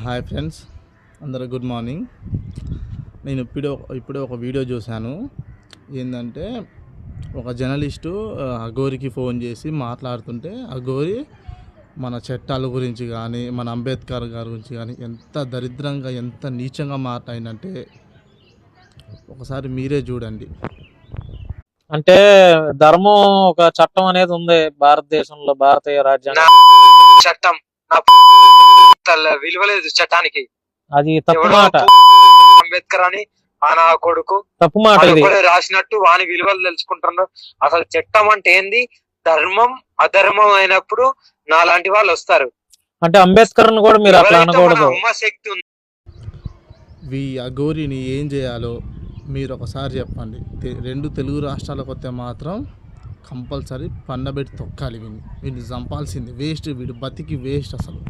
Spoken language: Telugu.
హాయ్ ఫ్రెండ్స్, అందరూ గుడ్ మార్నింగ్. నేను ఇప్పుడే ఒక వీడియో చూశాను. ఏంటంటే ఒక జర్నలిస్టు అఘోరికి ఫోన్ చేసి మాట్లాడుతుంటే అఘోరి మన చట్టాల గురించి కానీ మన అంబేద్కర్ గారి గురించి కానీ ఎంత దరిద్రంగా ఎంత నీచంగా మాట్లాడిందంటే ఒకసారి మీరే చూడండి. అంటే ధర్మం ఒక చట్టం అనేది ఉంది భారతదేశంలో, భారతీయ రాజ్యాంగం చట్టం విలువలేదు చట్టానికి. అది తప్పు మాట. అంబేద్కర్ అని నా కొడుకు తప్పు మాట ఇది రాసినట్టు వాని విలువలు తెలుసుకుంటున్నారు. అసలు చట్టం అంటే ఏంది, ధర్మం అధర్మం అయినప్పుడు నా లాంటి వాళ్ళు వస్తారు. అంటే అంబేద్కర్ కూడా మీరు అట్లా అనకూడదు. శక్తి ఉంది. ఈ అఘోరిని ఏం చేయాలో మీరు ఒకసారి చెప్పండి. రెండు తెలుగు రాష్ట్రాలకు వస్తే మాత్రం కంపల్సరీ పండబెట్టి తొక్కాలి. వీడిని చంపాల్సింది. వేస్ట్, వీడు బతికి వేస్ట్ అసలు.